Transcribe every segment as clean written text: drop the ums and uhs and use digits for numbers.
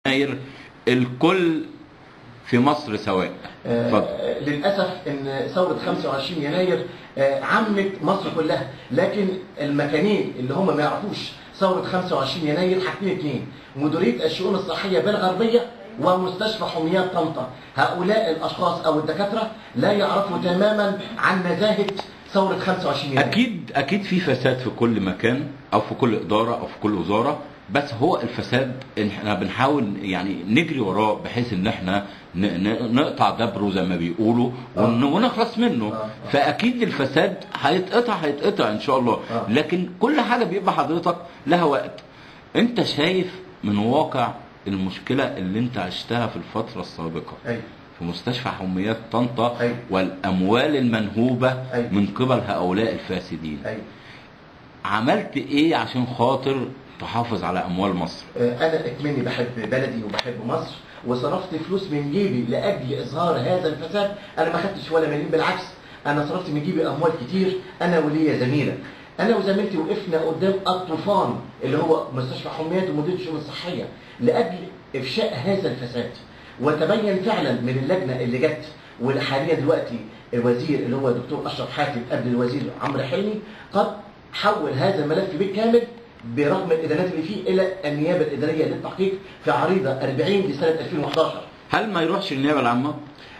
يناير الكل في مصر سواء. للأسف إن ثورة 25 يناير عمت مصر كلها، لكن المكانين اللي هم ما يعرفوش ثورة 25 يناير حاجتين اتنين: مديرية الشؤون الصحية بالغربية ومستشفى حميات طنطا. هؤلاء الأشخاص أو الدكاترة لا يعرفوا تماما عن نزاهة ثورة 25 يناير. أكيد في فساد في كل مكان أو في كل إدارة أو في كل وزارة، بس هو الفساد احنا بنحاول يعني نجري وراه بحيث ان احنا نقطع دبره زي ما بيقولوا ونخلص منه. فاكيد الفساد هيتقطع ان شاء الله، لكن كل حاجه بيبقى حضرتك لها وقت. انت شايف من واقع المشكله اللي انت عشتها في الفتره السابقه في مستشفى حميات طنطا والاموال المنهوبه من قبل هؤلاء الفاسدين، عملت ايه عشان خاطر تحافظ على اموال مصر؟ انا اكمني بحب بلدي وبحب مصر، وصرفت فلوس من جيبي لاجل اظهار هذا الفساد. انا ما خدتش ولا مليم، بالعكس انا صرفت من جيبي اموال كتير. انا وليا زميله، انا وزميلتي وقفنا قدام الطوفان اللي هو مستشفى حميات ومديريه الشؤون الصحيه لاجل افشاء هذا الفساد، وتبين فعلا من اللجنه اللي جت وحاليا دلوقتي الوزير اللي هو دكتور اشرف حاتم قبل الوزير عمرو حلمي قد حول هذا الملف بالكامل برغم الادانات اللي فيه الى النيابه الاداريه للتحقيق في عريضه 40 لسنه 2011. هل ما يروحش النيابه العامه؟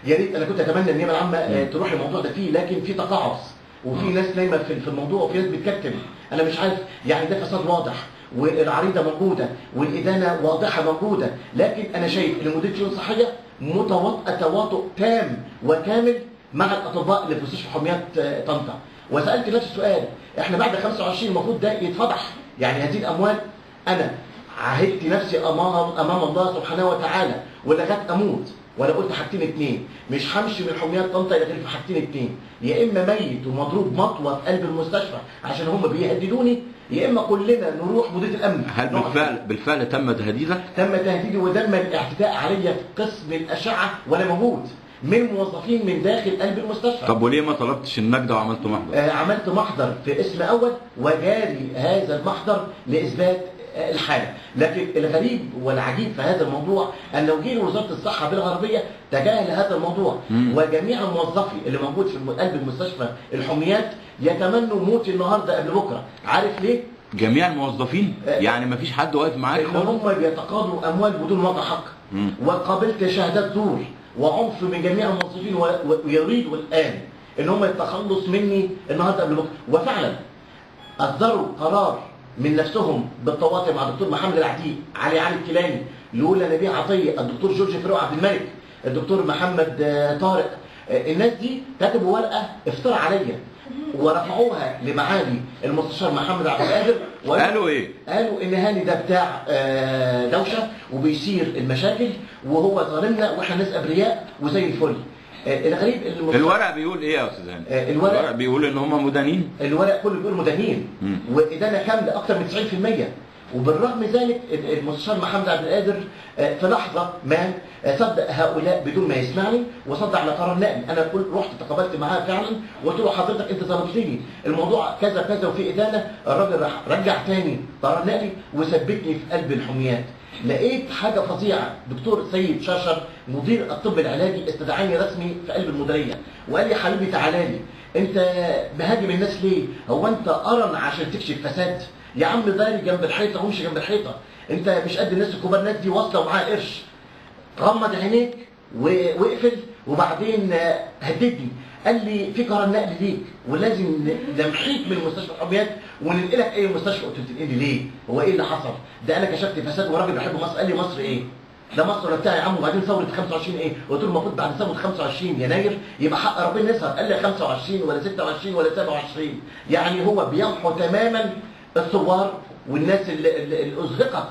يا ريت، انا كنت اتمنى النيابه العامه تروح الموضوع ده فيه، لكن في تقاعس وفي ناس نايمه في الموضوع وفي ناس بتكتم. انا مش عارف يعني ده فساد واضح والعريضه موجوده والادانه واضحه موجوده، لكن انا شايف ان مديريه الشؤون الصحيه متواطئه تواطؤ تام وكامل مع الاطباء اللي في مستشفى حميات طنطا. وسالت نفس السؤال، احنا بعد 25 المفروض ده يتفضح. يعني هذه الاموال انا عهدت نفسي امام الله سبحانه وتعالى ولغايه اموت وانا قلت حاجتين اتنين: مش همشي من حميات طنطا الا غير في حاجتين اتنين، يا اما ميت ومضروب مطوه في قلب المستشفى عشان هم بيهددوني، يا اما كلنا نروح مديريه الامن. هل بالفعل تم تهديدك؟ تم تهديدي وتم الاعتداء عليا في قسم الاشعه وانا موجود من موظفين من داخل قلب المستشفى. طب وليه ما طلبتش النجدة وعملت محضر؟ عملت محضر في اسم اول وجاري هذا المحضر لاثبات الحاله، لكن الغريب والعجيب في هذا الموضوع ان وكيل وزاره الصحه بالغربيه تجاهل هذا الموضوع، وجميع الموظفين اللي موجود في قلب المستشفى الحميات يتمنوا موتي النهارده قبل بكره. عارف ليه؟ جميع الموظفين؟ يعني ما فيش حد واقف معاك خالص؟ هم بيتقاضوا اموال بدون وضع حق، وقابلت شهادات زور وعنف من جميع الموظفين، ويريدوا الان ان هم يتخلص مني النهارده قبل بكره. وفعلا اصدروا قرار من نفسهم بالتواطؤ مع الدكتور محمد العتيق، علي الكيلاني، لولا نبيه عطيه، الدكتور جورج فاروق عبد الملك، الدكتور محمد طارق. الناس دي كتبوا ورقه افتراء عليا ورفعوها لمعالي المستشار محمد عبد القادر. قالوا ايه؟ قالوا ان هاني ده بتاع دوشه وبيثير المشاكل وهو ظالمنا واحنا ناس ابرياء وزي الفل. الغريب الورق بيقول ايه يا استاذ هاني؟ الورق بيقول ان هم مدانين؟ الورق كله بيقول مدانين وادانه كامله اكثر من 90%. وبالرغم ذلك المستشار محمد عبد القادر في لحظه ما صدق هؤلاء بدون ما يسمعني وصدق على قرار نقلي. انا قلت رحت تقابلت معاه فعلا وقلت له حضرتك انت ظلمتني، الموضوع كذا كذا وفي ادانه. الراجل راح رجع تاني قرار نقلي وثبتني في قلب الحميات. لقيت حاجه فظيعه، دكتور سيد شاشر مدير الطب العلاجي استدعاني رسمي في قلب المديريه وقال لي: حبيبي تعالى لي، انت مهاجم الناس ليه؟ هو انت قرن عشان تكشف فساد؟ يا عم داري جنب الحيطه وامشي جنب الحيطه، انت مش قد الناس الكبار. الناس دي واصله ومعاها قرش. غمض عينيك واقفل. وبعدين هددني، قال لي: في قرار نقل ليك ولازم نمحيك من مستشفى الحميات وننقلك اي مستشفى. قلت له: تنقلني ليه؟ هو ايه اللي حصل؟ ده انا كشفت فساد وراجل بحب مصر. قال لي: مصر ايه؟ ده مصر ولا بتاعي يا عم؟ وبعدين ثوره 25 ايه؟ قلت له: المفروض بعد ثوره 25 يناير يبقى حق ربنا يسهر. قال لي: 25 ولا 26 ولا 27؟ يعني هو بيمحو تماما الثوار والناس اللي ازهقت